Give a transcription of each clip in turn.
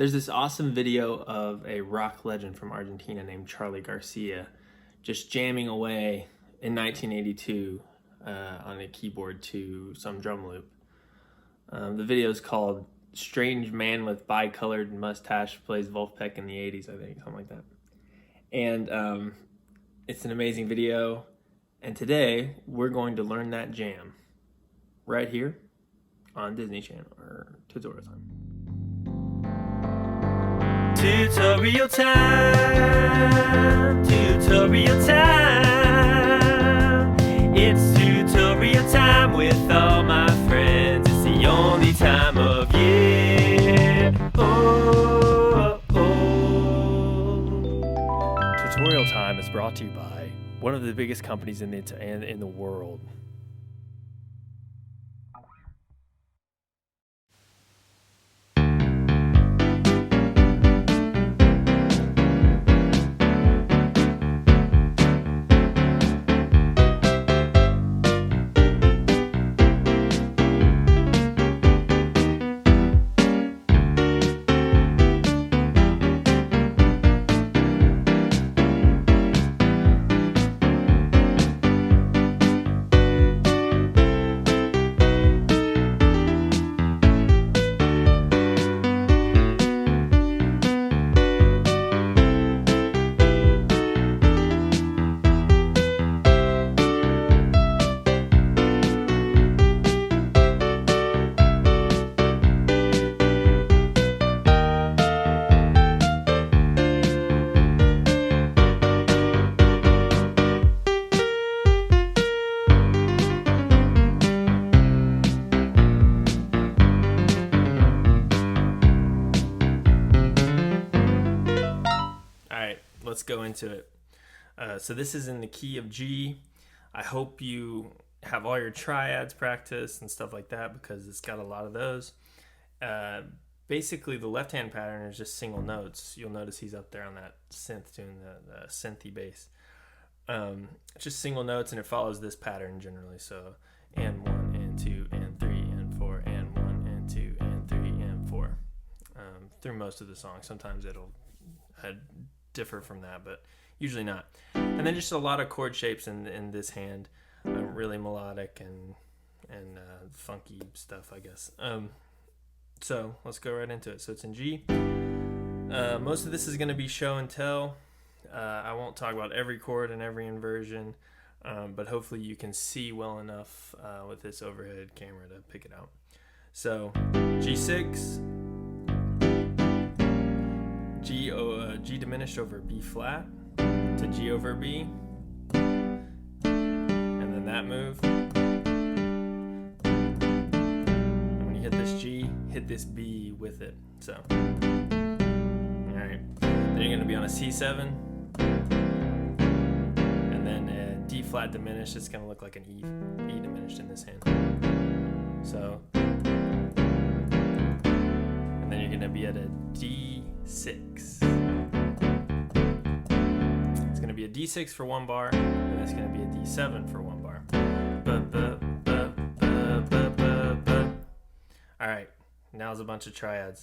There's this awesome video of a rock legend from Argentina named Charly Garcia just jamming away in 1982 on a keyboard to some drum loop. The video is called Strange Man with Bicolored Mustache Plays Vulfpeck in the 80s, I think, something like that. And it's an amazing video. And today we're going to learn that jam right here on Disney Channel, or Tutorial Time. Tutorial time, tutorial time. It's tutorial time with all my friends. It's the only time of year. Oh, oh. Tutorial Time is brought to you by one of the biggest companies in the world. Let's go into it. So this is in the key of G. I hope you have all your triads practiced and stuff like that, because it's got a lot of those. Basically, the left-hand pattern is just single notes. You'll notice he's up there on that synth doing the synthy bass. It's just single notes, and it follows this pattern generally. So, and 1, and 2, and 3, and 4, and 1, and 2, and 3, and 4. Through most of the song. Sometimes it'll differ from that, but usually not. And then just a lot of chord shapes in this hand, really melodic and funky stuff, I guess. So let's go right into it. So it's in G. Most of this is going to be show and tell. I won't talk about every chord and every inversion, but hopefully you can see well enough with this overhead camera to pick it out. So G6, G diminished over B flat to G over B, and then that move. And when you hit this G, hit this B with it. So, all right. Then you're going to be on a C7, and then a D flat diminished. It's going to look like an E diminished in this hand. So, and then you're going to be at a D6. It's going to be a D6 for one bar, and it's going to be a D7 for one bar. All right, now's a bunch of triads.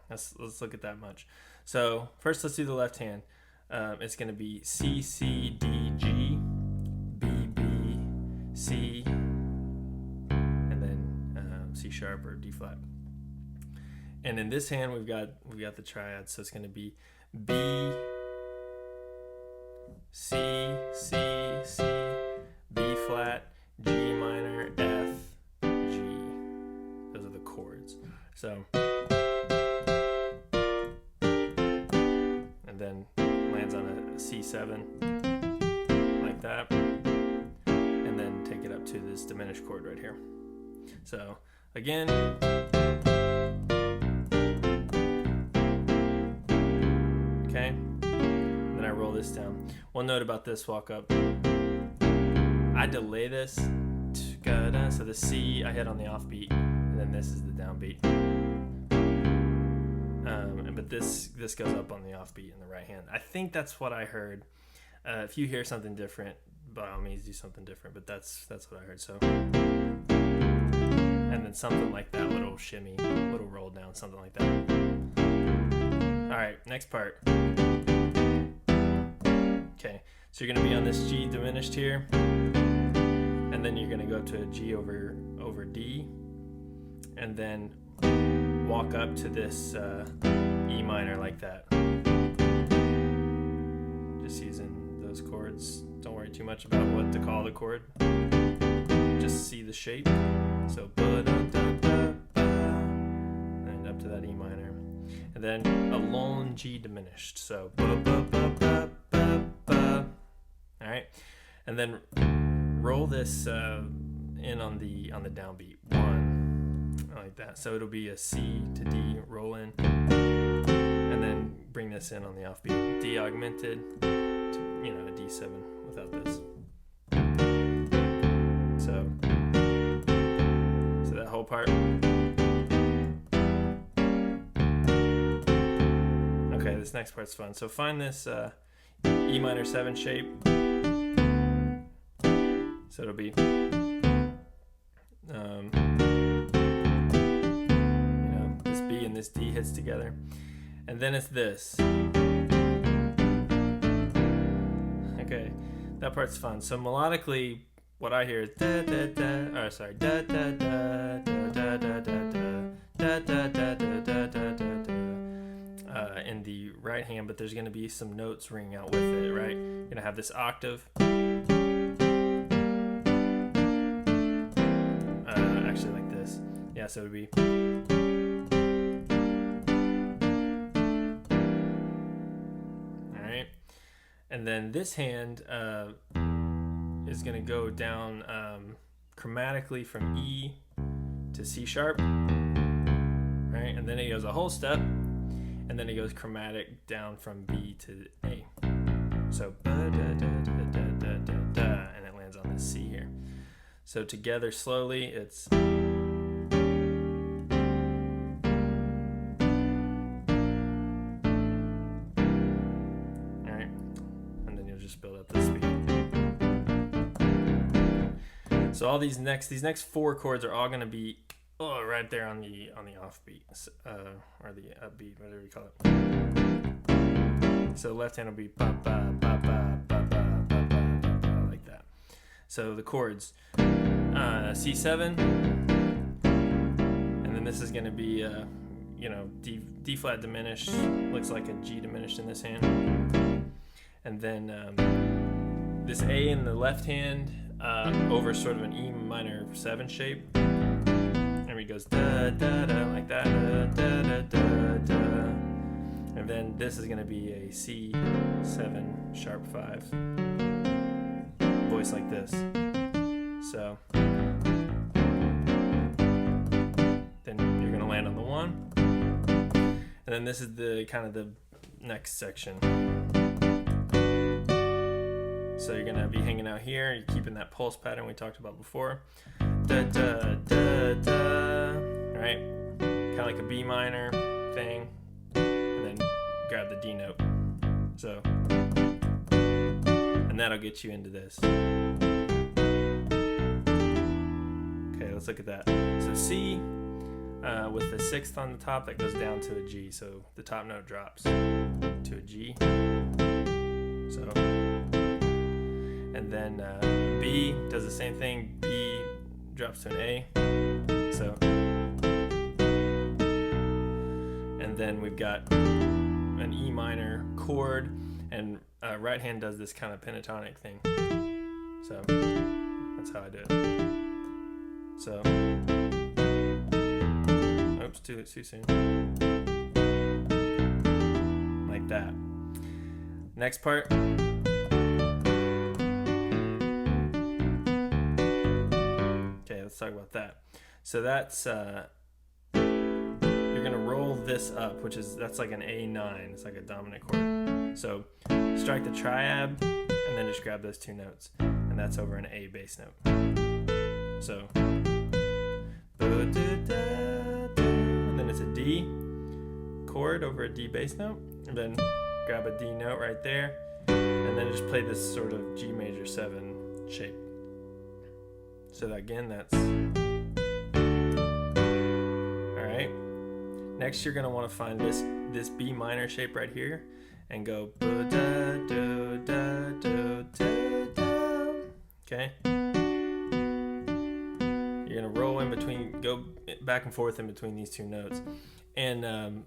Let's look at that much. So first, let's do the left hand. It's going to be C, C, D, G, B, B, C, and then C sharp or D flat. And in this hand, we've got the triads, so it's going to be B, C, C, C, B flat, G minor, F, G. Those are the chords. So, and then lands on a C7 like that, and then take it up to this diminished chord right here. So again. Okay, then I roll this down. One note about this walkup, I delay this, so the C I hit on the offbeat, and then this is the downbeat. But this goes up on the offbeat in the right hand. I think that's what I heard. If you hear something different, by all means do something different, but that's what I heard. So, and then something like that, little shimmy, little roll down, something like that. All right, next part. Okay, so you're gonna be on this G diminished here, and then you're gonna go to a G over D, and then walk up to this E minor like that. Just using those chords. Don't worry too much about what to call the chord. Just see the shape. So and up to that E minor, and then a lone G diminished. So all right, and then roll this in on the downbeat 1 like that. So it'll be a C to D roll in, and then bring this in on the offbeat D augmented to, a D7 without this. So that whole part. Okay, this next part's fun. So find this E minor 7 shape. So it'll be, this B and this D hits together, and then it's this. Okay, that part's fun. So melodically, what I hear is da da da, or sorry, da da da da da da da da da da da da da in the right hand, but there's going to be some notes ringing out with it, right? You're going to have this octave. Actually like this. Yeah, so it would be. Alright. And then this hand is going to go down chromatically from E to C sharp. Right? And then it goes a whole step. And then it goes chromatic down from B to A. So and it lands on this C here. So together slowly, it's all right, and then you'll just build up the speed. So all these next 4 chords are all going to be right there on the offbeat, or the upbeat, whatever you call it. So left hand will be ba ba ba ba ba ba ba ba like that. So the chords, C7, and then this is going to be D flat diminished, looks like a G diminished in this hand, and then this A in the left hand over sort of an E minor 7 shape. He goes da da da like that, da da da da, and then this is going to be a C7 sharp 5 voice like this. So then you're going to land on the 1, and then this is the kind of the next section. So you're going to be hanging out here, you're keeping that pulse pattern we talked about before. Da da da da, right? Kind of like a B minor thing, and then grab the D note. So, and that'll get you into this. Okay, let's look at that. So C with the 6th on the top, that goes down to a G. So the top note drops to a G. So, and then B does the same thing. B drops to an A. So, and then we've got an E minor chord, and right hand does this kind of pentatonic thing. So that's how I do it. So, oops, too soon. Like that. Next part. Let's talk about that. So that's you're gonna roll this up, that's like an A9. It's like a dominant chord. So strike the triad and then just grab those 2 notes, and that's over an A bass note. So and then it's a D chord over a D bass note, and then grab a D note right there, and then just play this sort of G major 7 shape. So that, again, that's all right. Next, you're gonna want to find this B minor shape right here and go da da da da da da. Okay. You're gonna roll in between, go back and forth in between these two notes, and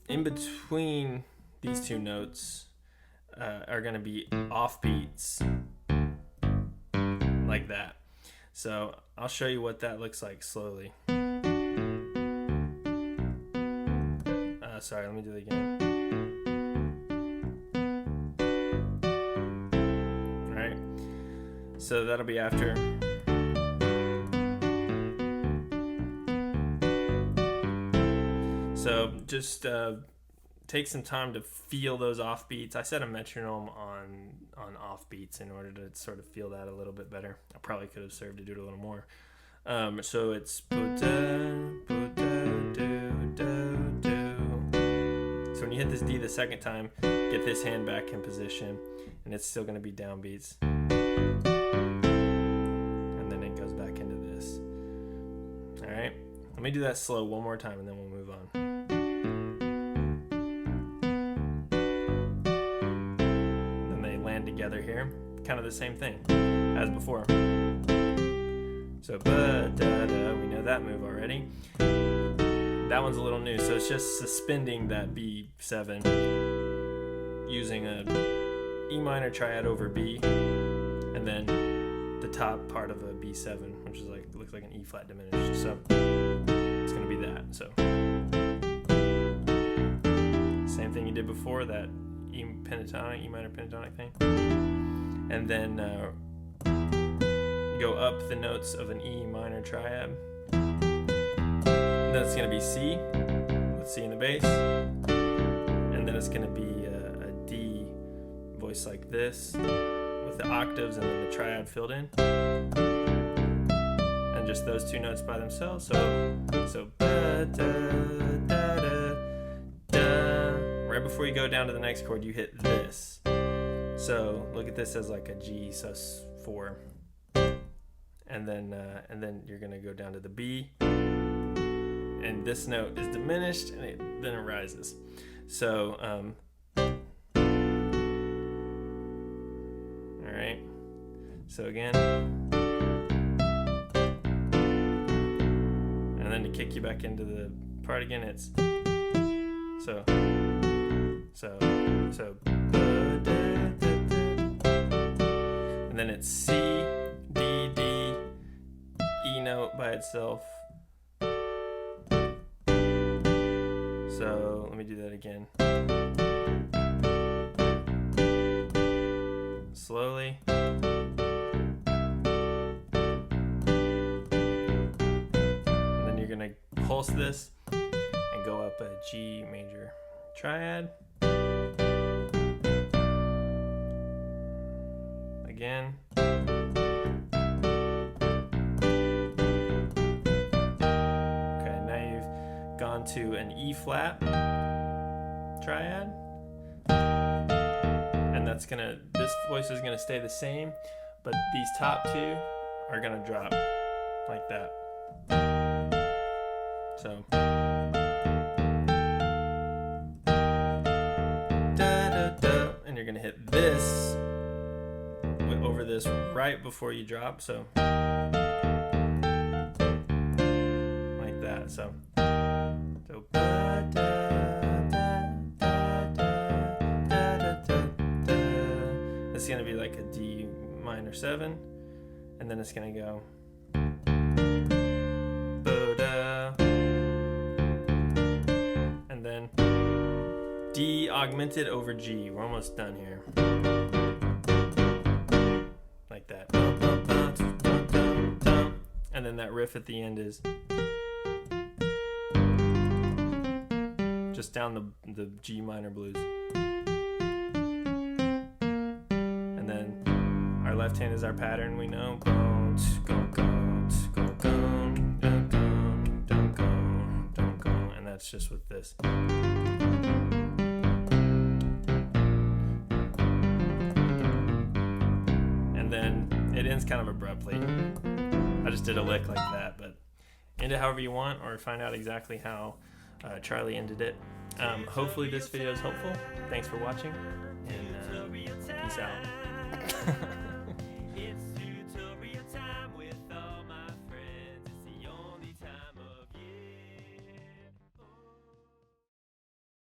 in between these two notes are gonna be offbeats like that. So I'll show you what that looks like slowly. Sorry, let me do it again. All right. So that'll be after. So just take some time to feel those offbeats. I set a metronome on offbeats in order to sort of feel that a little bit better. I probably could have served to do it a little more. So it's so when you hit this D the second time, get this hand back in position, and it's still going to be downbeats. And then it goes back into this. All right, let me do that slow one more time, and then we'll move on. Then they land together here, kind of the same thing as before. So ba-da-da, we know that move already. That one's a little new, so it's just suspending that B7 using a E minor triad over B, and then the top part of a B7, which is like, looks like an E flat diminished. So it's gonna be that. So same thing you did before, that E pentatonic, E minor pentatonic thing, and then go up the notes of an E minor triad. Then it's going to be C with C in the bass, and then it's going to be a D voice like this with the octaves and then the triad filled in, and just those two notes by themselves. So ba, da, da, da, da. Right before you go down to the next chord, you hit this. So look at this as like a G sus4, and then you're going to go down to the B. And this note is diminished, and then it rises. So, all right. So again, and then to kick you back into the part again, it's so, and then it's C, D, D, E note by itself. So let me do that again. Slowly. And then you're gonna pulse this and go up a G major triad. Again. To an E flat triad, and this voice is gonna stay the same, but these top two are gonna drop like that. So da, da, da, and you're gonna hit this over this right before you drop, so like that. So it's going to be like a D minor 7, and then it's going to go and then D augmented over G. We're almost done here. Like that. And then that riff at the end is just down the G minor blues. And then our left hand is our pattern, we know. And that's just with this. ends kind of abruptly. I just did a lick like that, but end it however you want, or find out exactly how Charly ended it. Hopefully this video is helpful. Thanks for watching, and peace out.